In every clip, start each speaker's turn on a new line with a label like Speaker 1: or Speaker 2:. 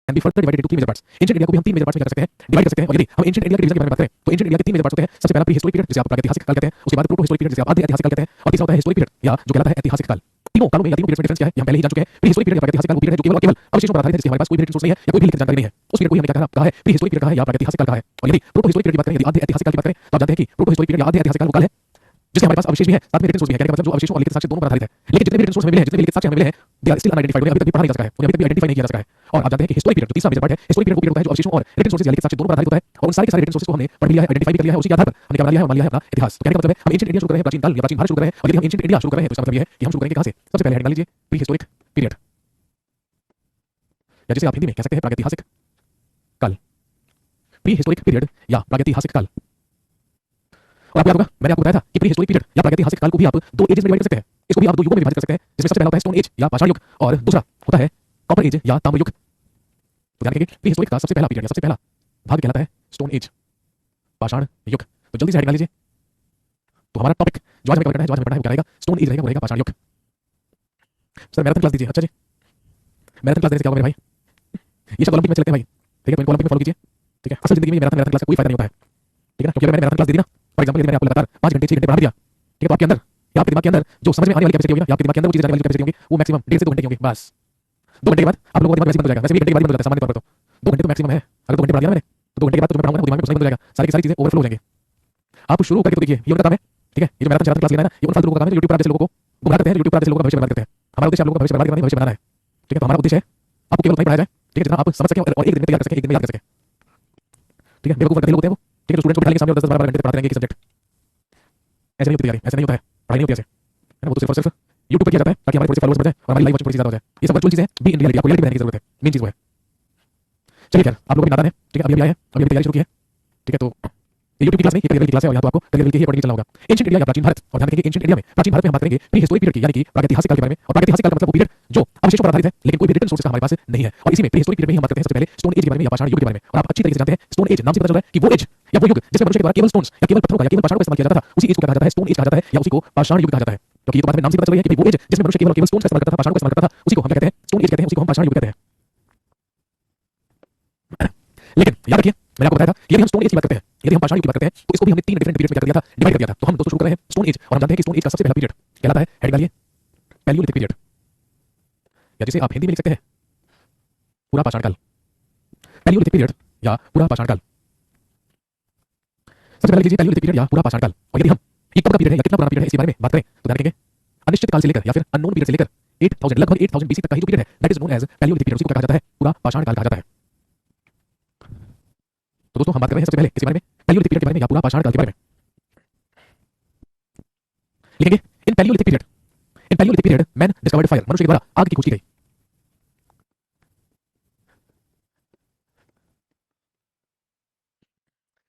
Speaker 1: and the further divided into three major parts. Ancient India को भी हम तीन मेजर पार्ट्स में कर सकते हैं, डिवाइड कर सकते हैं। और यदि हम एंशिएंट इंडिया के डिवीजन के बारे में बात करें तो एंशिएंट इंडिया के तीन मेजर पार्ट्स होते हैं। सबसे पहला प्री हिस्टोरिक पीरियड जिसे आप प्रागैतिहासिक काल कहते हैं, उसके बाद प्रोटो हिस्टोरिक पीरियड जिसे आप आद्य ऐतिहासिक काल कहते हैं, और तीसरा होता है हिस्टोरिक पीरियड या जो कहलाता है ऐतिहासिक काल। तीनों कालों में या तीनों पीरियड्स में डिफरेंस क्या है ये हम पहले ही जान चुके हैं। प्री हिस्टोरिक पीरियड या प्रागैतिहासिक काल वो पीरियड है जो केवल और केवल अवशेषों पर आधारित है, जिसके हमारे पास कोई भी रिटन सोर्स नहीं है या कोई भी लिखित जानकारी नहीं है। उस पीरियड को ही हमने क्या कहा है, प्री हिस्टोरिक पीरियड कहा है या प्रागैतिहासिक काल कहा है। और यदि प्रोटो हिस्टोरिक पीरियड की बात करें, यदि आद्य ऐतिहासिक काल की बात करें तो आप जानते हैं कि प्रोटो हिस्टोरिक पीरियड या आद्य ऐतिहासिक काल वो काल है जिसके हमारे पास अवशेष भी है, साथ में रिटन सोर्स भी है। कहने का मतलब जो अवशेषों और लिखित साक्ष्य दोनों पर आधारित है। लेकिन जितने भी रिटन सोर्स हमें मिले हैं, जितने भी लिखित साक्ष्य हमें मिले हैं, दे आर स्टिल अनआइडेंटिफाइड, उन्हें अभी तक भी पढ़ा नहीं जा सका है, उन्हें अभी तक भी आइडेंटिफाई नहीं किया जा सका है। और आप जानते हैं कि हिस्टोरिक पीरियड जो तीसरा मेजर पार्ट है, हिस्टोरिक पीरियड वो पीरियड होता है जो अवशेषों और रिटन सोर्सेज या लिखित साक्ष्य दोनों पर आधारित होता है। और उन सारे के सारे रिटन सोर्सेज को हमने पढ़ लिया है, आइडेंटिफाई कर लिया है, उसी के आधार पर हमने क्या बना लिया है, मान लिया है अपना इतिहास। तो कहने का मतलब है हम एंशिएंट इंडिया शुरू कर रहे हैं, प्राचीन काल या प्राचीन भारत शुरू कर रहे हैं। और यदि हम एंशिएंट इंडिया शुरू कर रहे हैं तो इसका मतलब ये है कि हम शुरू करेंगे कहां से। सबसे पहले हेडिंग डाल लीजिए प्री हिस्टोरिक पीरियड, या जिसे आप हिंदी में कह सकते हैं प्रागैतिहासिक काल। प्री हिस्टोरिक पीरियड या प्रागैतिहासिक काल। और आपको याद होगा मैंने आपको बताया था कि प्री हिस्टोरिक पीरियड या प्रागैतिहासिक काल को भी आप दो एजेस में डिवाइड कर सकते हैं। इसको भी आप दो युगों में विभाजित कर सकते हैं, जिसमें सबसे पहला होता है स्टोन एज या पाषाण युग और दूसरा होता है कॉपर एज या ताम्र युग। तो ध्यान रखिए प्री हिस्टोरिक का सबसे पहला पीरियड या सबसे पहला भाग कहलाता है स्टोन एज, पाषाण युग। तो जल्दी से हेडिंग डाल लीजिए। तो हमारा टॉपिक जो आज हमें कवर करना है, जो आज हमें पढ़ना है वो क्या रहेगा, स्टोन एज रहेगा, वो रहेगा पाषाण युग। सर मैराथन क्लास दीजिए। अच्छा जी, मैराथन क्लास देने से क्या होगा मेरे भाई, ये सब ओलंपिक में चलते हैं भाई, ठीक है, तो इनको ओलंपिक में फॉलो कीजिए, ठीक है। असल जिंदगी में मैराथन क्लास का कोई फायदा नहीं होता है, ठीक है ना, क्योंकि अगर मैंने मैराथन क्लास दे दी ना, फॉर एग्जांपल यदि मैंने आपको लगातार 5 घंटे 6 घंटे पढ़ा दिया, ठीक है, तो आपके अंदर या आपके दिमाग के अंदर जो समझ में आने वाली कैपेसिटी होगी ना, या आपके दिमाग के अंदर वो चीजें जाने वाली कैपेसिटी होगी, वो मैक्सिमम 1.5 से 2 घंटे की होगी बस। 2 घंटे के बाद आप लोगों का दिमाग वैसे बंद हो जाएगा, वैसे भी 1 घंटे के बाद बंद हो जाता है सामान्य तौर पर। तो 2 घंटे तो मैक्सिमम है। अगर 2 घंटे पढ़ा दिया मैंने तो 2 घंटे के बाद तो मैं पढ़ाऊंगा ना, वो दिमाग में कुछ नहीं बंद हो जाएगा, सारी की सारी चीजें ओवरफ्लो हो जाएंगी। आप शुरू करके तो देखिए, ये उनका काम है, ठीक है। ये जो मैराथन क्लास लेना है ना, ये उन फालतू लोगों का काम है जो यूट्यूब पर जैसे लोगों को गुमराह करते हैं, जो यूट्यूब पर जैसे लोगों का भविष्य बर्बाद करते हैं। हमारा उद्देश्य आप लोगों का भविष्य बर्बाद करना नहीं, भविष्य बनाना है, ठीक है। तो हमारा उद्देश्य है आपको केवल उतना ही पढ़ाया जाए, ठीक है, जितना आप समझ सकें और एक दिन में तैयार कर सकें, एक दिन में याद कर सकें, ठीक है। बेवकूफ लोग होते हैं वो, ठीक है, जो स्टूडेंट्स को बिठाएंगे सामने और 10-12 घंटे पढ़ाते रहेंगे एक सब्जेक्ट। ऐसे नहीं होती तैयारी, ऐसे नहीं होता है, पढ़ाई नहीं होती ऐसे, है ना। वो तो सिर्फ और सिर्फ यूट्यूब पर किया जाता है ताकि हमारे थोड़े से फॉलोअर्स बढ़ जाए और हमारी लाइफ अच्छी ज्यादा हो जाए। ये सब वर्चुअल चीजें हैं, बी इन रियलिटी, आपको रियलिटी में रहने की जरूरत है, मेन चीज वो है। चलिए खैर, आप लोग भी नादान है, ठीक है, अभी आए हैं, अभी तैयारी शुरू की है, ठीक है। तो यूट्यूब की क्लास नहीं, ये की क्लास है और यहाँ तो आपको करियर के ही पढ़ने चलना होगा। एंशिएंट इंडिया या प्राचीन भारत, और ध्यान रखिए एंशिएंट इंडिया में, प्राचीन भारत में हम बात करेंगे प्री हिस्टोरिक पीरियड की, यानी कि प्रागैतिहासिक काल के बारे में। और प्रागैतिहासिक काल का मतलब वो पीरियड जो अवशेषों पर आधारित है, लेकिन कोई भी रिटन सोर्सेज का हमारे पास नहीं है। और इसी में प्री हिस्टोरिक पीरियड में हम बात करते हैं सबसे पहले स्टोन एज के बारे में या पाषाण युग के बारे में। और आप अच्छी तरीके से जानते हैं स्टोन एज नाम से पता चल रहा है कि वो एज या वो युग जिसमें मनुष्य के द्वारा केवल स्टोन्स या केवल पत्थरों का या केवल पाषाण का इस्तेमाल किया जाता था, उसी एज को कहा जाता है स्टोन एज कहा जाता है, या उसी को पाषाण युग कहा जाता है। क्योंकि ये तो बात में नाम से पता चल रही है कि वो एज जिसमें मनुष्य केवल स्टोन्स का इस्तेमाल करता था, पाषाण का इस्तेमाल करता था, उसी को हम क्या कहते हैं, स्टोन एज कहते हैं, उसी को हम पाषाण युग कहते हैं। लेकिन याद रखिए मैंने आपको बताया था कि यदि हम स्टोन एज की बात करते हैं, यदि हम पाषाण युग की बात करते हैं, तो इसको भी हमने 3 डिफरेंट पीरियड्स में कर दिया था, डिवाइड कर दिया था। तो हम दोस्तों शुरू कर रहे हैं स्टोन एज, और हम जानते हैं कि स्टोन एज का सबसे पहला पीरियड कहलाता है, हेडिंग डालिए, पैलियोलिथिक पीरियड, या जिसे आप हिंदी में लिख सकते हैं पूरा पाषाण काल। पैलियोलिथिक पीरियड या पूरा पाषाण काल। सबसे पहले लीजिए पैलियोलिथिक पीरियड या पूरा पाषाण काल। और यदि हम ये कब का पीरियड है या कितना पुराना पीरियड है इसके बारे में बात करें तो ध्यान रखेंगे अनिश्चित काल से लेकर या फिर अननोन पीरियड से लेकर 8000 लगभग 8000 बीसी तक का ही जो पीरियड है, that is known as palaeolithic period, उसी को कहा जाता है पूरा पाषाण काल कहा जाता है। तो दोस्तों हम बात कर रहे हैं सबसे पहले किस बारे में, पैलियोलिथिक पीरियड के बारे में या पूरा पाषाण काल के बारे में। लिखेंगे in palaeolithic period man discovered fire, मनुष्य के द्वारा आग की खोज की गई।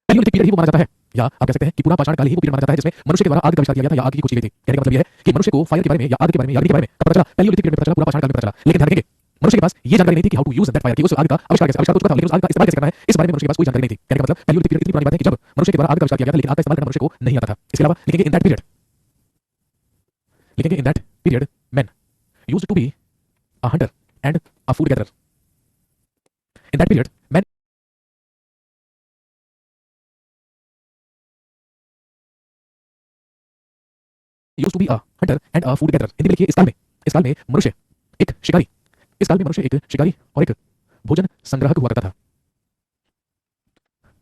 Speaker 1: पैलियोलिथिक पीरियड ही वो माना जाता है, या आप कह सकते हैं कि पूरा पाषाण काल ही वो पीरियड माना जाता है जिसमें मनुष्य के द्वारा आग का आविष्कार किया गया था या आग की खोज की गई थी। कहने का मतलब यह है कि मनुष्य को फायर के बारे में या आग के बारे में या अग्नि के बारे में पता चला, पैलियोलिथिक पीरियड में पता चला, पूरा पाषाण काल में पता चला। लेकिन ध्यान रखेंगे मनुष्य के पास ये जानकारी नहीं थी कि how to use that fire, कि उस आग का आविष्कार कैसे, आविष्कार तो चुका था लेकिन उस आग का इस्तेमाल कैसे करना है इस बारे में मनुष्य के पास कोई जानकारी नहीं थी। कहने का मतलब पैलियोलिथिक पीरियड इतनी पुरानी बात है कि जब मनुष्य के द्वारा आग का आविष्कार किया गया था लेकिन आग का इस्तेमाल करना मनुष्य को नहीं आता था। इसके अलावा लिखेंगे इन दैट पीरियड, लिखेंगे in that period man used to be a hunter and a food gatherer. इन दैट पीरियड मैन used to be a hunter and a food gatherer। Hindi में लिखिए इस काल में मनुष्य एक शिकारी, इस काल में मनुष्य एक शिकारी और एक भोजन संग्राहक हुआ करता था।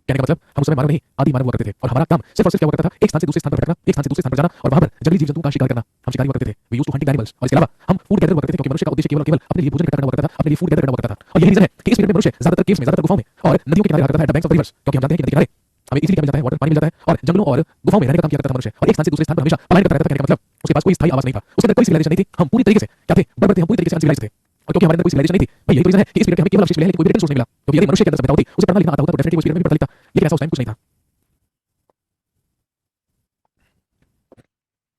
Speaker 1: कहने का मतलब हम उस समय मानव नहीं आदि मानव हुआ करते थे, और हमारा काम सिर्फ और सिर्फ क्या हुआ करता था, एक स्थान से दूसरे स्थान पर भटकना, एक स्थान से दूसरे स्थान पर जाना और वहां पर जंगली जीव जंतुओं का शिकार करना। हम शिकारी हुआ करते थे, we used to hunting animals. और इसके अलावा हम फूड गैदर हुआ करते थे, क्योंकि मनुष्य का उद्देश्य केवल केवल अपने लिए भोजन इकट्ठा करना हुआ करता था, अपने लिए फूड गैदर करना हुआ करता था। और यही रीजन है कि इस पीरियड में मनुष्य ज्यादातर केव्स में, ज्यादातर गुफाओं में और नदियों के किनारे रहा करता है, द बैंक्स ऑफ रिवर्स, क्योंकि हम जानते हैं कि नदी किनारे हमें इजीली क्या मिल जाता है, वाटर पानी मिल जाता है, और जंगलों और गुफाओं में रहने का काम किया करता था मनुष्य, और एक स्थान से दूसरे स्थान पर हमेशा पलायन करता रहता था। कहने का मतलब उसके पास कोई स्थायी आवास नहीं था, उसके अंदर कोई सिविलाइजेशन नहीं थी, हम पूरी तरीके से क्या थे, बड़े हम पूरी तरीके से अनसिविलाइज्ड थे। और क्योंकि हमारे अंदर कोई सिविलाइजेशन नहीं थी, भाई यही रीजन है कि इस पीरियड में हमें केवल अवशेष मिले हैं लेकिन कोई रिटन सोर्स नहीं मिला। क्योंकि यदि मनुष्य के अंदर सभ्यता होती, उसे पढ़ना लिखना आता होता तो डेफिनेटली उस पीरियड में भी पढ़ता लिखता, लेकिन ऐसा उस टाइम कुछ नहीं था।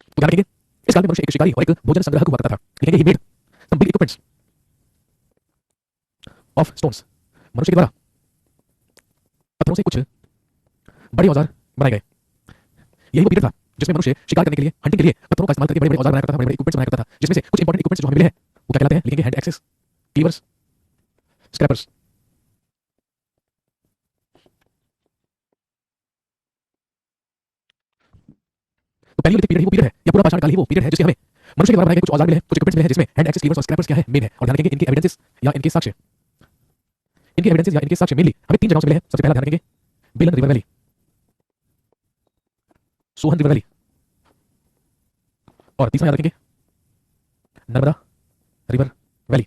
Speaker 1: तो ध्यान रखेंगे इस काल में मनुष्य एक शिकारी और एक भोजन संग्राहक हुआ करता था। लिखेंगे he made some big equipments of stones, मनुष्य के द्वारा पत्थरों से कुछ बड़े औजार बनाए गए। यही वो पीरियड था जिसमें मनुष्य शिकार करने के लिए, हंटिंग के लिए पत्थरों का इस्तेमाल करके बड़े बड़े औजार बनाया करता था, बड़े बड़े इक्विपमेंट्स बनाया करता था, जिसमें से कुछ इंपॉर्टेंट इक्विपमेंट्स जो हमें मिले हैं वो क्या कहलाते हैं, लिखेंगे हैंड एक्सेस, क्लीवर्स, स्क्रैपर्स। तो पैलियोलिथिक पीरियड ही वो पीरियड है या पूरा पाषाण काल ही वो पीरियड है जिससे हमें मनुष्य के द्वारा बनाए गए कुछ औजार मिले हैं, कुछ इक्विपमेंट्स मिले हैं जिसमें हैंड एक्सेस, क्लीवर्स और स्क्रैपर्स क्या है मेन है। और ध्यान रखेंगे इनके एविडेंसेस या इनके साक्ष्य, मेनली हमें 3 जगहों से मिले हैं। सबसे पहला ध्यान रखेंगे बेलन river valley, Sohan river valley, और तीसरा याद रखेंगे नर्मदा रिवर वैली।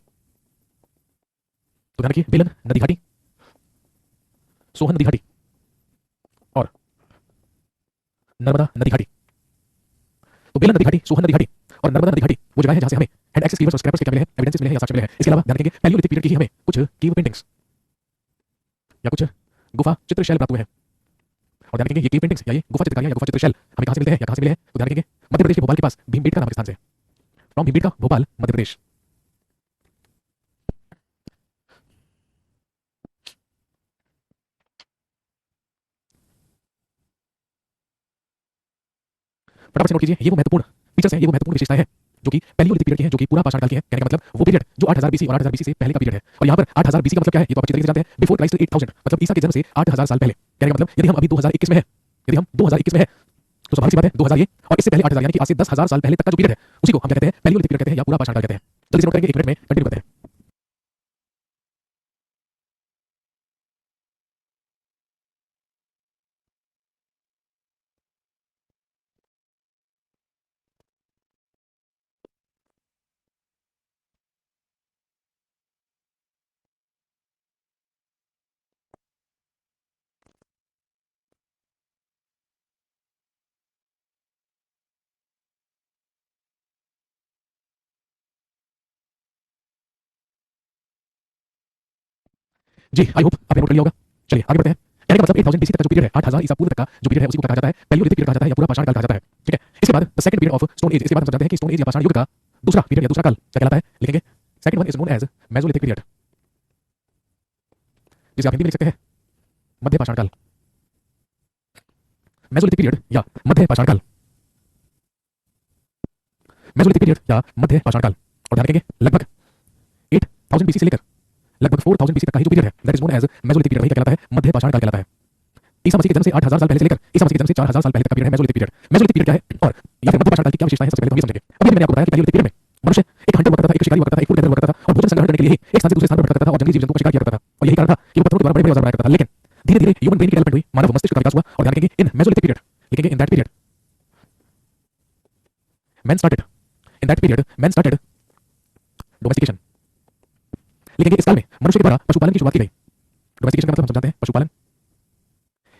Speaker 1: तो ध्यान रखिए बेलन नदी घाटी, सोहन नदी घाटी और नर्मदा नदी घाटी। तो बेलन नदी घाटी, सोहन नदी घाटी और नर्मदा नदी घाटी वो जगह है जहां से हमें हैंड एक्सेस, क्लीवर्स और स्क्रैपर्स के क्या मिले हैं, एविडेंसेस मिले हैं या साक्ष्य मिले हैं। इसके अलावा ध्यान रखेंगे पैलियोलिथिक पीरियड की ही हमें कुछ कीव पेंटिंग्स या कुछ गुफा चित्र शैल प्राप्त हुए हैं। और ध्यान रखेंगे ये कीव पेंटिंग्स या ये गुफा चित्रकारियां या गुफा चित्र शैल हमें कहां से मिलते हैं या कहां से मिले हैं। तो ध्यान रखेंगे मध्य प्रदेश के भोपाल के पास भीमबेटका नामक स्थान से, फ्रॉम भीमबेटका भोपाल मध्य प्रदेश। फटाफट से नोट कीजिए ये वो महत्वपूर्ण फीचर्स हैं, ये वो महत्वपूर्ण विशेषताएं हैं जो कि पैलियोलिथिक पीरियड की है, जो कि पूरा पाषाण काल की है। कहने का मतलब वो पीरियड जो 8000 बीसी और 8000 बीसी से पहले का पीरियड है। और यहाँ पर 8000 बीसी का मतलब क्या है ये तो आप अच्छी तरीके से जानते हैं, बिफोर क्राइस्ट 8000, मतलब ईसा के जन्म से 8000 साल पहले। कहने का मतलब यदि हम अभी 2021 में है, यदि हम 2021 में है तो स्वाभाविक सी बात है 2000 ये और इससे पहले 8000 यानी कि आज से 10000 साल पहले तक का जो पीरियड है उसी को हम क्या कहते हैं पैलियोलिथिक पीरियड कहते हैं या पूरा पाषाण काल कहते हैं। जल्दी से नोट करेंगे, 1 मिनट में कंटिन्यू करते हैं। जी आई होप आपने नोट कर लिया होगा। चलिए आगे बढ़ते हैं। कहने का मतलब 8000 बीसी तक का जो पीरियड है, 8000 ईसा पूर्व तक का जो पीरियड है उसी को क्या कहा जाता है पैलियोलिथिक पीरियड कहा जाता है या पूरा पाषाण काल कहा जाता है। ठीक है, इसके बाद the second period of stone age, इसके बाद हम जानते हैं कि स्टोन एज या पाषाण युग का दूसरा पीरियड या दूसरा काल क्या कहलाता है। लिखेंगे second one is known as mesolithic period, जिसे आप हिंदी में लिख सकते हैं मध्य पाषाण काल, मेसोलिथिक पीरियड या मध्य पाषाण काल, मेसोलिथिक पीरियड या मध्य पाषाण काल। और ध्यान रखेंगे लगभग 8000 बीसी से लेकर लगभग 4000 बीसी तक का ही जो पीरियड है that is known as mesolithic period, वही क्या कहलाता है मध्य पाषाण काल कहलाता है। ईसा मसीह के जन्म से 8000 साल पहले से लेकर ईसा मसीह के जन्म से 4000 साल पहले तक का पीरियड है मेसोलिथिक पीरियड। मेसोलिथिक पीरियड क्या है और या फिर मध्य पाषाण काल की क्या विशेषताएं हैं सबसे पहले तो हम ये समझेंगे। अभी मैंने आपको बताया कि पैलियोलिथिक पीरियड में मनुष्य एक हंटर हुआ करता था, एक शिकारी हुआ करता था, एक फूड गैदरर हुआ करता था और भोजन संग्रहण करने के लिए एक स्थान से दूसरे स्थान पर भटकता करता था और जंगली जीव-जंतुओं का शिकार किया करता था। और यही कारण था कि वो पत्थरों के द्वारा बड़े-बड़े औजार बनाया करता था। लेकिन धीरे-धीरे ह्यूमन ब्रेन की डेवलपमेंट हुई, मानव मस्तिष्क का विकास हुआ। और ध्यान रखेंगे इन मेसोलिथिक पीरियड, लिखेंगे in that period man started domestication. लिखेंगे इस काल में मनुष्य के द्वारा पशुपालन की शुरुआत की गई। डोमेस्टिकेशन का मतलब हम समझाते हैं पशुपालन।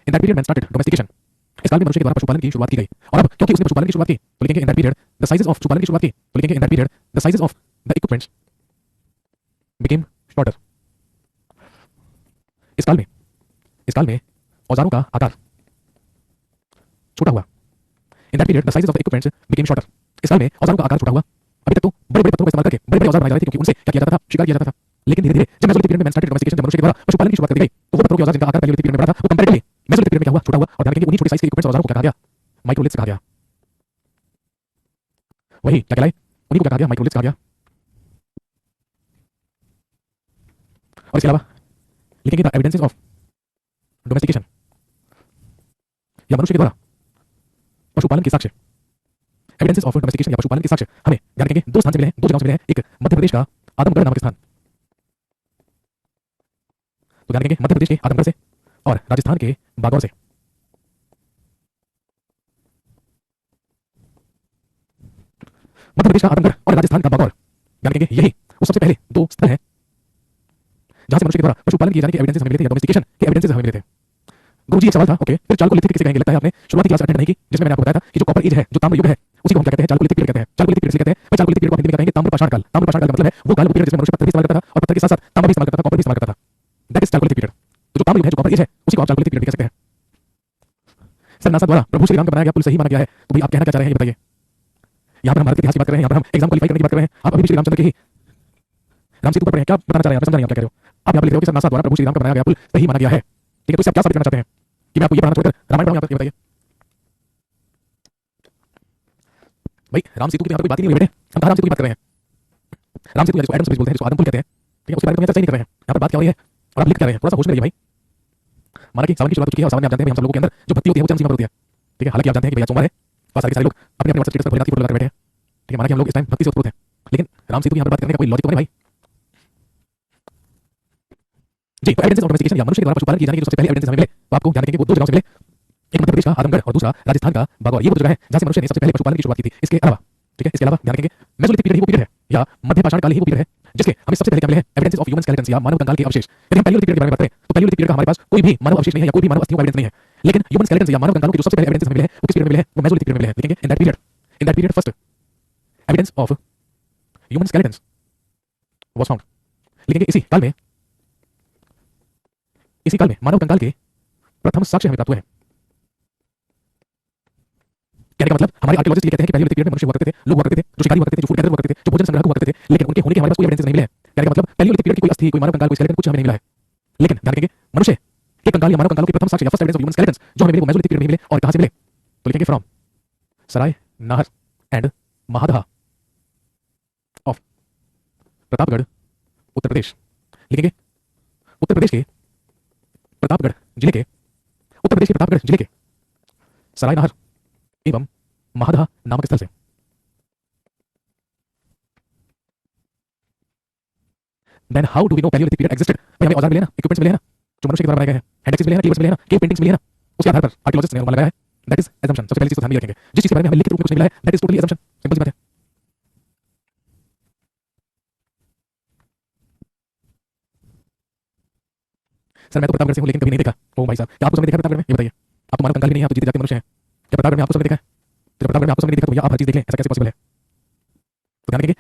Speaker 1: In that period man started domestication, इस काल में मनुष्य के द्वारा पशुपालन की शुरुआत की गई। और अब क्योंकि उसने पशुपालन की शुरुआत की तो लिखेंगे in that period the sizes of पशुपालन की शुरुआत की तो लिखेंगे in that period the sizes of the equipments became shorter. इस काल में औजारों का आकार छोटा हुआ। In that period the sizes of the equipments became shorter, इस काल में औजारों का आकार छोटा हुआ। अभी तक तो बड़े-बड़े पत्थरों का इस्तेमाल करके बड़े-बड़े औजार बनाए जाते थे क्योंकि उनसे क्या किया जाता था, शिकार किया जाता था। लेकिन धीरे-धीरे जब मेसोलिथिक पीरियड में मैन स्टार्टेड डोमेस्टिकेशन, जब मनुष्य के द्वारा पशुपालन की शुरुआत कर दी गई तो वो पत्थरों के औजार जिनका आकार पैलियोलिथिक पीरियड में बड़ा था वो कंपैरेटिवली मेसोलिथिक पीरियड में क्या हुआ, छोटा हुआ। और ध्यान रखेंगे उन्हीं छोटी साइज के इक्विपमेंट्स और औजारों को क्या कहा गया, माइक्रोलिथ्स कहा गया। वही क्या कहलाए, उन्हीं को क्या कहा गया, माइक्रोलिथ्स कहा गया। और इसके अलावा लिखेंगे द एविडेंसेस ऑफ डोमेस्टिकेशन या मनुष्य के द्वारा पशुपालन के साक्ष्य, एविडेंसेस ऑफ डोमेस्टिकेशन या पशुपालन के साक्ष्य हमें ध्यान रखेंगे दो स्थान से मिले हैं, दो जगहों से मिले हैं। एक मध्य प्रदेश का आदमगढ़ नामक स्थान, तो ध्यान रखेंगे मध्य प्रदेश के आदमगढ़ से और राजस्थान के बागौर से। मध्य प्रदेश का आदमगढ़ और राजस्थान का बागौर, ध्यान रखेंगे यही वो सबसे पहले दो स्थल हैं जहां से मनुष्य के द्वारा पशुपालन किए जाने के एविडेंसेस हमें मिले थे या डोमेस्टिकेशन के एविडेंसेस हमें मिले थे। गुरुजी एक सवाल था, ओके फिर चालकोलिथिक किसे कहेंगे? लगता है आपने शुरुआती क्लास अटेंड नहीं की जिसमें मैंने आपको बताया था कि जो कॉपर एज है, जो ताम्र युग है, उसी को हम क्या कहते हैं, चालकोलिथिक पीरियड कहते हैं। चालकोलिथिक पीरियड कहते हैं, भाई चालकोलिथिक पीरियड को हिंदी में कहेंगे ताम्र पाषाण काल। ताम्र पाषाण काल का मतलब है वो काल, वो पीरियड जिसमें मनुष्य पत्थर भी इस्तेमाल करता था और पत्थर के साथ-साथ तांबा भी इस्तेमाल करता था, कॉपर भी इस्तेमाल करता था। That is Chalcolithic period. तो जो ताम्र युग है, जो कॉपर एज है, उसी को आप चालकोलिथिक पीरियड कह सकते हैं। सर नासा द्वारा प्रभु श्री राम का बनाया गया पुल सही माना गया है, तो भाई आप कहना क्या चाह रहे हैं ये बताइए। यहाँ पर हम भारत के इतिहास की बात कर रहे हैं, यहाँ पर हम एग्जाम क्वालीफाई करने की बात कर रहे हैं, आप अभी भी श्री रामचंद्र के ही राम सेतु पर पढ़े हैं, क्या बताना चाह रहे हैं, समझ नहीं आप क्या कह रहे हो। आप यहाँ पर लिख रहे हो कि सर नासा द्वारा प्रभु श्री राम का बनाया गया पुल सही माना गया है, ठीक है। तो इससे आप क्या साबित करना चाहते हैं कि मैं आपको ये पढ़ाना छोड़कर रामायण पढ़ाऊं? यहाँ पर ये बताइए भाई। राम सेतु की यहाँ पर कोई बात ही नहीं हुई बेटे, हम कहाँ राम सेतु की बात कर रहे हैं। राम सेतु जिसको एडम्स ब्रिज बोलते हैं, जिसको आदम पुल कहते हैं, ठीक है, उसके बारे में चर्चा नहीं कर रहे हैं। यहाँ पर बात क्या हो रही है और आप लिख क्या रहे हैं, थोड़ा सा होश में रहिए भाई। माना कि सावन की शुरुआत हो चुकी है और सावन में आप जानते हैं हम सब लोगों के अंदर जो भक्ति होती है वो चरम सीमा पर होती है, ठीक है। हालांकि आप जानते हैं कि भैया सोमवार है पास आके सारे लोग अपने अपने व्हाट्सएप स्टेटस पर भोलेनाथ की फोटो लगाकर बैठे हैं। ठीक है, माना कि हम लोग इस टाइम भक्ति से ओतप्रोत हैं, लेकिन राम सेतु यहाँ पर बात करने का कोई लॉजिक तो नहीं भाई। जी, तो एविडेंसेस ऑफ डोमेस्टिकेशन या मनुष्य के द्वारा पशुपालन किए जाने की जो सबसे पहले एविडेंसेस हमें मिले, तो आपको ध्यान रखेंगे वो दो जगहों से मिले। एक मध्य प्रदेश का आदमगढ़ और दूसरा राजस्थान का बागौर। ये वो जगह है जहां से मनुष्य ने सबसे पहले पशुपालन की शुरुआत की थी। इसके अलावा, ठीक है, इसके अलावा ध्यान रखेंगे मेसोलिथिक पीरियड ही वो पीरियड है या मध्य पाषाण काल ही वो पीरियड है जिसके हमें सबसे पहले क्या मिले हैं, एविडेंस ऑफ ह्यूमन स्केलेटन्स या मानव कंकाल के अवशेष। यदि हम पैलियोलिथिक पीरियड के बारे में बात करें तो पैलियोलिथिक पीरियड का हमारे पास कोई भी मानव अवशेष नहीं है या कोई भी मानव अस्थियों का एविडेंस नहीं है, लेकिन ह्यूमन स्केलेटन्स या मानव कंकालों के जो सबसे पहले एविडेंसेस हमें मिले हैं वो किस पीरियड में मिले हैं, वो मेसोलिथिक पीरियड में मिले हैं। लिखेंगे in that period first evidence of human skeletons was found. लिखेंगे इसी काल में मानव कंकाल के प्रथम साक्ष्य हमें प्राप्त हुए हैं। कहने का मतलब हमारे आर्कियोलॉजिस्ट ये कहते हैं कि पैलियोलिथिक पीरियड में मनुष्य हुआ करते थे, लोग हुआ करते थे, जो शिकारी हुआ करते थे, जो फूड गैदरर हुआ करते थे, जो भोजन संग्राहक हुआ करते थे, लेकिन उनके होने के हमारे पास कोई एविडेंस नहीं मिले हैं। कहने का मतलब पैलियोलिथिक पीरियड की कोई अस्थि, कोई मानव कंकाल, कोई स्केलेटन कुछ हमें नहीं मिला है। लेकिन ध्यान रखेंगे मनुष्य के कंकाल या मानव कंकालों के प्रथम साक्ष्य या first evidence of human skeletons जो हमें मिले वो मेसोलिथिक पीरियड में मिले। और कहां से मिले, तो लिखेंगे from Sarai Nahar and Mahadaha of Pratapgarh, Uttar Pradesh. लिखेंगे उत्तर प्रदेश के प्रतापगढ़ जिले के सराय नाहर एवं महादहा नामक स्थल से। Then how do we know paleolithic period existed? भाई हमें औजार मिले ना, इक्विपमेंट्स मिले हैं ना, जो मनुष्य के द्वारा बनाए गए हैं, हैंड एक्सेस मिले हैं ना, क्लीवर्स मिले हैं ना, केव पेंटिंग्स मिले हैं ना, उसके आधार पर आर्कियोलॉजिस्ट ने अनुमान लगाया है। That is assumption. सबसे पहले चीज तो ध्यान में रखेंगे, जिस चीज के बारे में हमें लिखित रूप में कुछ नहीं मिला है that is totally assumption. Simple सी बात है। सर मैं तो प्रतापगढ़ से हूं लेकिन कभी नहीं देखा। ओ भाई साहब, क्या आपको समय देखा प्रतापगढ़ में? ये बताइए, आप तो मानव कंकाल भी नहीं है, आप तो जीते जाते मनुष्य हैं। क्या प्रतापगढ़ में आपको समय देखा है? तो प्रतापगढ़ में आपको समय नहीं देखा तो भैया आप हर चीज देख लें, ऐसा कैसे पॉसिबल है? तो ध्यान रखेंगे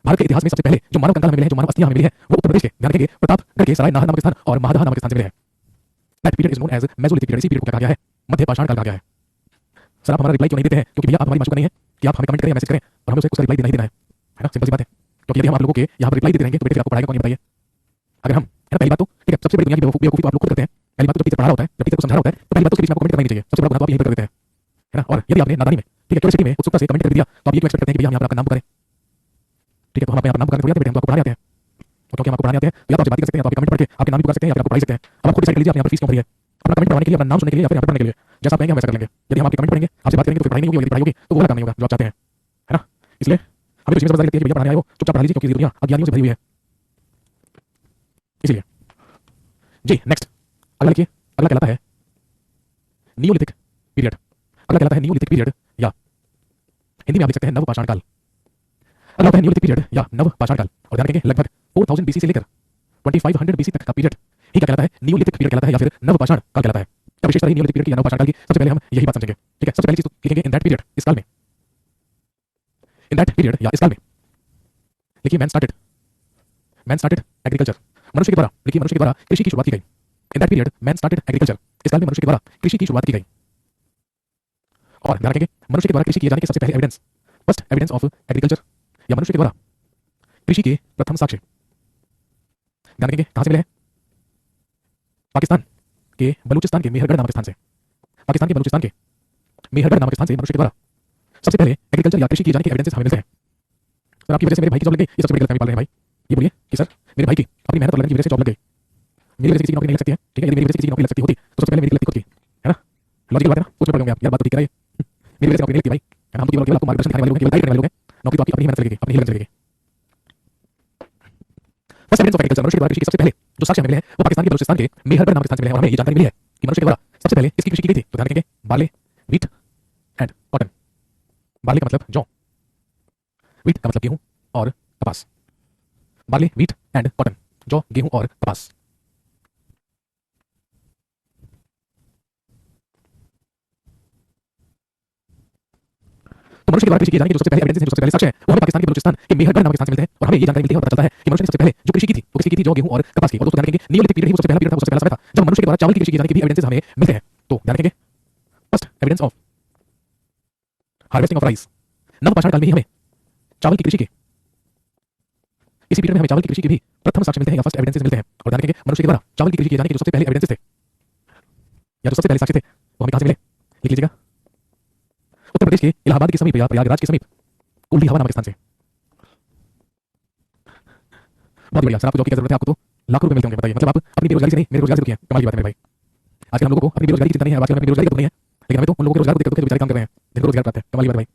Speaker 1: भारत के इतिहास में सबसे पहले जो मानव कंकाल हमें मिले हैं, जो मानव अस्थियां हमें मिली है, वो उत्तर प्रदेश के ध्यान रखेंगे प्रतापगढ़ के सराय नाहर नामक स्थान और महादहा नामक स्थान से मिले हैं। That period is known as mesolithic period. इसी पीरियड को क्या कहा गया है, मध्य पाषाण काल कहा गया है। सर आप हमारा रिप्लाई क्यों नहीं देते हैं? क्योंकि भैया आप हमारी माशूका नहीं है कि आप हमें कमेंट करें या मैसेज करें और हमें उसका रिप्लाई देना ही देना है ना। सिंपल सी बात है। क्योंकि यदि हम आप लोगों के यहाँ पर रिप्लाई देते रहेंगे तो बेटे फिर आपको पढ़ाएगा कौन, ये बताइए। अगर हम है ना, पहली बात तो ठीक है, सबसे बड़ी दुनिया की बेवकूफी तो आप लोग खुद करते हैं। पहली बात तो जब टीचर पढ़ा रहा होता है, जब टीचर को समझा रहा होता है, तो पहली बात तो उसके बीच में आपको कमेंट करना ही नहीं चाहिए। सबसे बड़ा गुनाह तो आप यहीं पर कर देते हैं, है ना। और यदि आपने नादानी में, ठीक है, क्यूरियोसिटी में, उत्सुकता से कमेंट कर दिया तो आप ये क्यों एक्सपेक्ट करते हैं कि भैया हम यहाँ पर आपका नाम पुकारें? ठीक है, तो हम अपने यहाँ पर नाम पुकारने थोड़ी आते हैं बेटे, हम तो आपको पढ़ाने आते हैं। तो क्योंकि हम आपको पढ़ाने आते हैं तो या तो आप बात कर सकते हैं या तो आप कमेंट पढ़ के आपके नाम भी पुकार सकते हैं या फिर आपको पढ़ा सकते हैं। अब आप खुद डिसाइड कर लीजिए आपने यहाँ पर फीस क्यों भरी है, अपना कमेंट पढ़वाने के लिए, अपना नाम सुनने के लिए या फिर यहाँ पर पढ़ने के लिए। जैसा आप कहेंगे हम वैसा कर लेंगे। यदि हम आपके कमेंट पढ़ेंगे, आपसे बात करेंगे तो फिर पढ़ाई नहीं होगी, यदि पढ़ाई होगी तो वो वाला काम नहीं होगा जो आप चाहते हैं, है ना। इसलिए हमें तो इसमें समझदारी लगती है कि भैया पढ़ाने आए हो, चुपचाप पढ़ा लीजिए क्योंकि दुनिया अज्ञानियों से भरी हुई है। इसलिए जी नेक्स्ट अगला लिखिए, अगला कहलाता है नियोलिथिक पीरियड। अगला कहलाता है नियोलिथिक पीरियड या हिंदी में आप लिख सकते हैं नवपाषाण काल। अगला होता है नियोलिथिक पीरियड या नवपाषाण काल। और ध्यान रखेंगे लगभग 4000 बीसी से लेकर 2500 बीसी तक का पीरियड ही क्या कहलाता है, नियोलिथिक पीरियड कहलाता है या फिर नवपाषाण काल कहलाता है। क्या विशेषता है नियोलिथिक पीरियड की या नवपाषाण काल की? सबसे पहले हम यही बात समझेंगे। ठीक है, सबसे पहली चीज तो लिखेंगे इन दैट पीरियड, इस काल में, इन दैट पीरियड या इस काल में लिखिए मैन स्टार्टेड एग्रीकल्चर। मनुष्य के द्वारा, लिखिए मनुष्य के द्वारा कृषि की शुरुआत की गई। In that period man started agriculture. इस काल में मनुष्य के द्वारा कृषि की शुरुआत की गई। और ध्यान रखेंगे मनुष्य के द्वारा कृषि किए जाने के सबसे पहले evidence, first evidence of agriculture या मनुष्य के द्वारा कृषि के प्रथम साक्ष्य ध्यान रखेंगे कहां से मिले हैं, पाकिस्तान के बलूचिस्तान के मेहरगढ़ नामक स्थान से। पाकिस्तान के बलूचिस्तान के मेहरगढ़ नामक स्थान से मनुष्य के द्वारा सबसे पहले एग्रीकल्चर या कृषि किए जाने के एविडेंसेस हमें मिलते हैं। सर आपकी वजह से मेरे भाई की जॉब लग गई, ये सबसे बड़ी गलतफहमी पाल रहे हैं भाई। ये बोलिए कि सर मेरे भाई की अपनी मेहनत और लगन की वजह से जॉब लग गई, मेरी वजह से किसी की नौकरी नहीं लग सकती है। ठीक है, यदि मेरी वजह से किसी की नौकरी लग सकती होती तो सबसे पहले मेरी गलती खुद की, है ना। लॉजिकल बात है ना, उसमें पड़ गए आप यार, बात तो ठीक है। मेरी वजह से नौकरी नहीं लगती भाई, हम तो केवल आपको मार्गदर्शन करने वाले लोग हैं, केवल गाइड करने वाले लोग हैं। नौकरी तो आपकी अपनी मेहनत लगेगी, अपनी लगन लगेगी। फर्स्ट एविडेंस ऑफ एग्रीकल्चर, मनुष्य के द्वारा कृषि के सबसे पहले जो साक्ष्य हमें मिले हैं वो पाकिस्तान के बलूचिस्तान के मेहरगढ़ नामक स्थान से मिले हैं। और हमें ये जानकारी मिली है कि मनुष्य के द्वारा सबसे पहले इसकी कृषि की गई थी। तो ध्यान रखेंगे barley, wheat and cotton. Barley का मतलब जौ, व्हीट का मतलब गेहूं और कपास। बार्ले, व्हीट एंड कॉटन, जौ, गेहूं और कपास। तो मनुष्य के द्वारा कृषि किए जाने के जो सबसे पहले एविडेंस हैं, जो सबसे पहले साक्ष्य है, वो हमें पाकिस्तान के बलूचिस्तान के मेहरगढ़ नामक स्थान से मिलते हैं। और हमें ये जानकारी मिलती है और पता चलता है कि मनुष्य ने सबसे पहले जो कृषि की थी वो किसकी की थी, जौ, गेहूं और कपास की। और दोस्तों ध्यान रखेंगे नियोलिथिक पीरियड ही वो सबसे पहला पीरियड था, वो सबसे पहला समय था जब मनुष्य के द्वारा चावल की कृषि किए जाने के भी एविडेंसेस हमें मिलते हैं। तो ध्यान रखेंगे first evidence of harvesting of rice. नवपाषाण काल में ही हमें चावल की कृषि के, इसी पीरियड में हमें चावल की कृषि के भी प्रथम साक्ष्य मिलते हैं या फर्स्ट एविडेंसेस मिलते हैं। और ध्यान रखेंगे मनुष्य के द्वारा चावल की कृषि किए जाने के जो सबसे पहले एविडेंसेस थे या जो सबसे पहले साक्ष्य थे वो हमें कहां से मिले, लिख लीजिएगा उत्तर प्रदेश के इलाहाबाद के समीप या प्रयागराज के समीप कुल्डी हवा नामक स्थान से। बहुत बढ़िया सर, आपको जॉब की क्या जरूरत है, आपको तो लाखों रुपए मिलते होंगे, बताइए। मतलब आप अपनी बेरोजगारी से नहीं मेरे रोजगार से दुखी हैं, कमाल की बात है मेरे भाई। आजकल हम लोगों को अपनी बेरोजगारी की चिंता नहीं है, आजकल हमें बेरोजगारी तो नहीं है, लेकिन हमें तो उन लोगों के रोजगार को देखकर दुख है जो बेचारे काम कर रहे हैं। जिनको रोजगार प्राप्त है। कमाल की बात है भाई।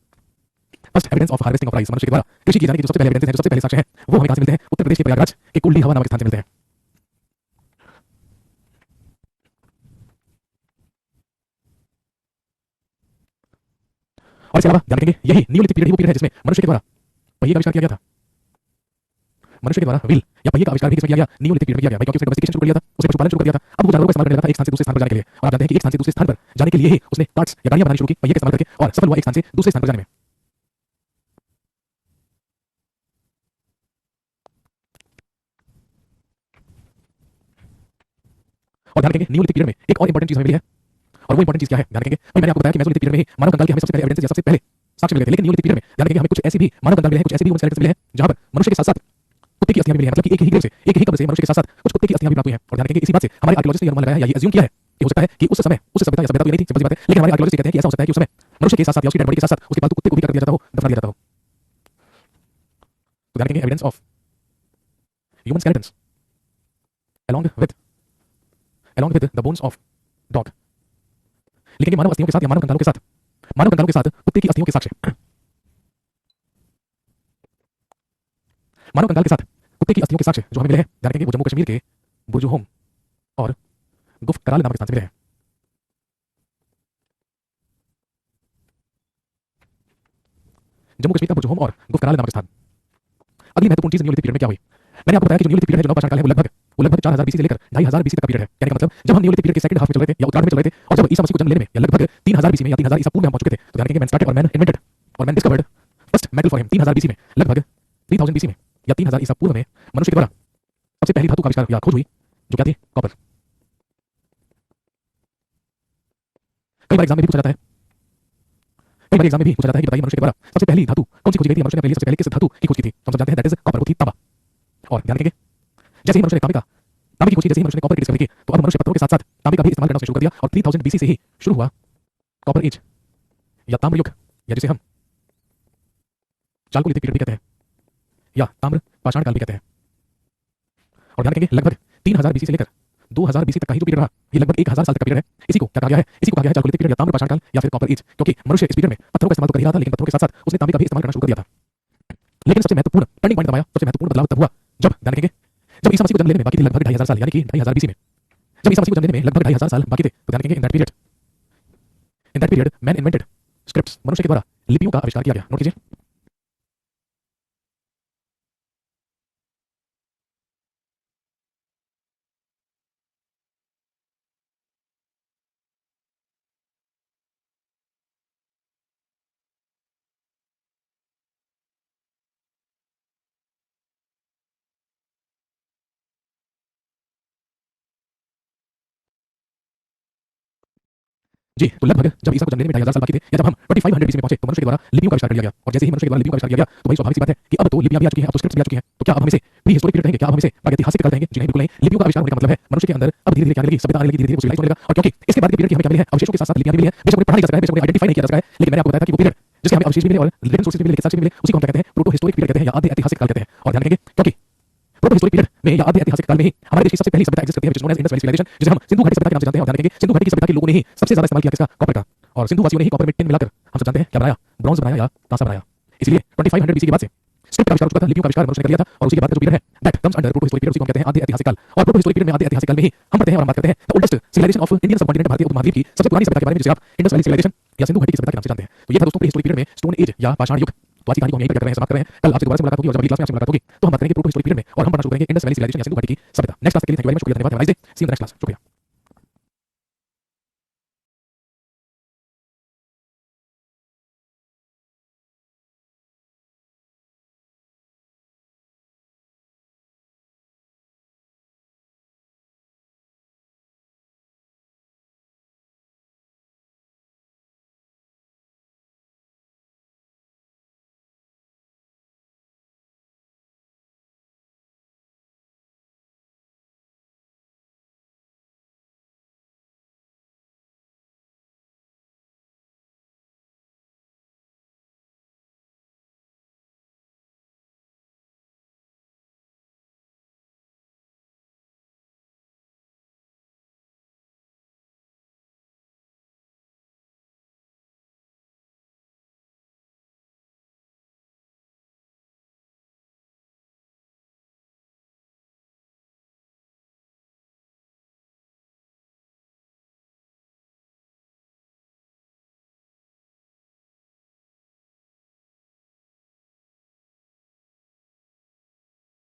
Speaker 1: First evidence of harvesting of rice, मनुष्य के द्वारा कृषि की जाने की जो सबसे पहले एविडेंस है, जो सबसे पहले साक्ष्य है, वो हमें कहां से मिलते हैं? उत्तर प्रदेश के प्रयागराज के कुल्ली हवा नामक स्थान से मिलते हैं। और इसके अलावा ध्यान रखेंगे यही नियोलिथिक पीरियड ही वो पीरियड है जिसमें मनुष्य के द्वारा पहिए का आविष्कार किया गया था। मनुष्य के द्वारा व्हील या पहिए का आविष्कार भी किसमें किया गया? नियोलिथिक पीरियड में किया गया। भाई क्योंकि उसने डोमेस्टिकेशन शुरू कर दिया था, उसने पशुपालन शुरू कर दिया था। अब वो जानवरों का इस्तेमाल करने लगा था एक स्थान से दूसरे स्थान पर जाने के लिए। और आप जानते हैं कि एक स्थान से दूसरे स्थान पर जाने के लिए ही उसने कार्ट्स या गाड़ियां बनानी शुरू की पहिए का इस्तेमाल करके, और सफल हुआ एक स्थान से दूसरे स्थान पर जाने में। और ध्यान रखेंगे नियोलिथिक पीरियड में एक और इंपॉर्टेंट चीज हमें मिली है, और वो इंपॉर्टेंट चीज क्या है? ध्यान रखेंगे भाई मैंने आपको बताया कि मेसोलिथिक पीरियड में ही मानव कंकाल के हमें सबसे पहले एविडेंस या सबसे पहले साक्ष्य मिले थे, लेकिन नियोलिथिक पीरियड में ध्यान रखेंगे हमें कुछ ऐसे भी मानव कंकाल मिले हैं, कुछ ऐसे भी ह्यूमन स्केलेटन्स मिले हैं जहां पर मनुष्य के साथ साथ कुत्ते की अस्थियां भी मिली हैं। मतलब कि एक ही गिर से, एक ही कब्र से मनुष्य के साथ साथ कुछ कुत्ते की अस्थियां भी प्राप्त हुई हैं। और ध्यान रखेंगे इसी बात से हमारे आर्कियोलॉजिस्ट ने ये अनुमान लगाया है या ये अज्यूम किया है कि हो सकता है कि उस समय उस सभ्यता या सभ्यता तो ये नहीं थी, सिंपल सी बात है, लेकिन हमारे आर्कियोलॉजिस्ट कहते हैं कि ऐसा हो सकता है कि उस समय मनुष्य के साथ साथ या उसकी डेड बॉडी के साथ साथ उसके पालतू कुत्ते को भी कर दिया जाता हो, दफना दिया जाता हो। तो ध्यान रखेंगे evidence of human skeletons along with the bones of dog। लिखेंगे मानव अस्थियों के साथ या मानव कंकालों के साथ कुत्ते की अस्थियों के साक्ष्य। मानव कंकाल के साथ कुत्ते की अस्थियों के साक्ष्य जो हमें मिले हैं, ध्यान रखेंगे वो जम्मू कश्मीर के बुरजुहोम और गुफ्त कराल नामक स्थान से मिले हैं। जम्मू कश्मीर का बुरजुहोम और गुफ्त कराल नामक स्थान। अगली महत्वपूर्ण चीज नियोलिथिक पीरियड में क्या हुई? मैंने आपको बताया कि जो नियोलिथिक पीरियड है, जो नवपाषाण काल है, वो लगभग 4000 बीसी से लेकर 2500 बीसी तक का पीरियड है। कहने का मतलब जब हम नियोलिथिक पीरियड के सेकंड हाफ में चल रहे थे या उत्तरार्ध में चल रहे थे, और जब ईसा मसीह को जन्म लेने में या लगभग 3000 बीसी में या 3000 ईसा पूर्व में हम पहुंच चुके थे, तो ध्यान रखेंगे मैन स्टार्टेड और मैन इन्वेंटेड और man discovered first metal for him 3000 BC में। लगभग 3000 बीसी में या 3000 ईसा पूर्व में मनुष्य के द्वारा सबसे पहली धातु का आविष्कार या खोज हुई, जो क्या थी? कॉपर। कई बार एग्जाम में भी पूछा जाता है कि बताइए मनुष्य के द्वारा सबसे पहली धातु कौन सी खोजी गई थी? मनुष्य ने पहले सबसे पहले किस धातु की खोज की थी? हम सब जानते हैं दैट इज कॉपर, वो थी तांबा। और ध्यान रखेंगे जैसे ही मनुष्य ने तांबे की खोज की, जैसे ही मनुष्य ने कॉपर की डिस्कवरी की, तो अब मनुष्य पत्थरों के साथ साथ तांबे का भी इस्तेमाल करना शुरू कर दिया। और 3000 बीसी से ही शुरू हुआ कॉपर एज या ताम्र युग, या जिसे हम चालकोलिथिक पीरियड भी कहते हैं या ताम्र पाषाण काल भी कहते हैं। और ध्यान रखेंगे लगभग 3000 बीसी से लेकर 2000 बीसी तक का ही जो पीरियड रहा, ये लगभग 1000 साल तक का पीरियड है। इसी को क्या कहा गया है? इसी को कहा गया है चालकोलिथिक पीरियड या ताम्र पाषाण काल या फिर कॉपर एज, क्योंकि मनुष्य इस पीरियड में पत्थरों का इस्तेमाल तो कर ही रहा था, लेकिन पत्थरों के साथ साथ उसने तांबे का भी इस्तेमाल करना शुरू कर दिया था। लेकिन सबसे महत्वपूर्ण टर्निंग पॉइंट दबाया, सबसे महत्वपूर्ण बदलाव तब हुआ जब, ध्यान रखेंगे, जब ईसा मसीह को जन्म लेने में बाकी थे लगभग 2500 साल, यानी कि 2500 बीसी में। जब ईसा मसीह को जन्म लेने में लगभग 2500 साल बाकी थे, तो ध्यान रखेंगे in that period man invented scripts, मनुष्य के द्वारा लिपियों का आविष्कार किया गया। नोट कीजिए। जी, तो लगभग जब ईसा को जन्म लेने में 2500 साल बाकी थे, या जब हम 2500 बीसी में पहुंचे, तो मनुष्य के द्वारा लिपियों का आविष्कार कर लिया गया। और जैसे ही मनुष्य के द्वारा लिपियों का आविष्कार किया गया, तो भाई स्वाभाविक सी बात है कि अब तो लिपियां भी आ चुकी हैं, अब तो स्क्रिप्ट्स भी आ चुकी हैं। तो क्या अब हम इसे प्री हिस्टोरिक पीरियड कहेंगे? क्या अब हम इसे प्रागैतिहासिक काल कहेंगे? जी नहीं, बिल्कुल नहीं। लिपियों का आविष्कार होने का मतलब है मनुष्य के अंदर अब धीरे-धीरे क्या आने लगी? सभ्यता आने लगी, धीरे-धीरे वो सिविलाइज होने लगा। और क्योंकि इसके बाद के पीरियड की हमें क्या मिले हैं? अवशेषों के साथ-साथ लिपियां भी मिली हैं। बेशक उन्हें पढ़ा नहीं जा सकता है, बेशक उन्हें आइडेंटिफाई नहीं किया जा सकता है, लेकिन मैंने आपको बताया था कि वो पीरियड जिसके हमें अवशेष भी मिले और रिटन सोर्सेज भी मिले, साक्ष्य भी मिले, उसी को हम क्या कहते हैं? प्रोटो हिस्टोरिक पीरियड कहते हैं या आद्य ऐतिहासिक काल कहते हैं। और ध्यान रखेंगे क्योंकि प्रोटो हिस्टोरिक पीरियड में या आद्य ऐतिहासिक काल में ही हमारे देश की सबसे पहली सभ्यता एग्जिस्ट करती है, which is known as Indus Valley Civilization, जिसे हम सिंधु घाटी सभ्यता के नाम से जानते हैं। और ध्यान रखेंगे सिंधु घाटी की सभ्यता के लोगों ने ही सबसे ज्यादा इस्तेमाल किया किसका? कॉपर का। और सिंधु वासियों ने ही कॉपर में टिन मिलाकर हम सब जानते हैं क्या बनाया? ब्रॉन्ज बनाया या कांसा बनाया। इसलिए 2500 बीसी के बाद से स्क्रिप्ट का आविष्कार हो चुका था, लिपियों का आविष्कार मनुष्य ने कर लिया था। और उसके बाद का जो पीरियड है that comes under proto historic period, उसी को हम कहते हैं आद्य ऐतिहासिक काल। और प्रोटो हिस्टोरिक पीरियड में आद्य ऐतिहासिक काल में ही हम पढ़ते हैं और हम बात करते हैं the oldest civilization of Indian subcontinent, भारतीय उपमहाद्वीप की सबसे पुरानी सभ्यता के बारे में, जिसे आप इंडस वैली सिविलाइजेशन या सिंधु घाटी की सभ्यता के नाम से जानते हैं। तो ये था दोस्तों प्री हिस्टोरिक पीरियड में स्टोन एज या पाषाण युग। तो आज की कहानी को हम यहीं पर कर रहे हैं, समाप्त कर रहे हैं। कल आपसे दोबारा से मुलाकात होगी और जब अगली क्लास में आपसे मुलाकात होगी तो हम बात करेंगे प्रोटो हिस्टोरिक पीरियड में, और हम पढ़ना शुरू करेंगे इंडस वैली सिविलाइजेशन या सिंधु घाटी की सभ्यता। नेक्स्ट क्लास के लिए थैंक यू वेरी मच, शुक्रिया, धन्यवाद। Have a nice day, see you in the next class. शुक्रिया।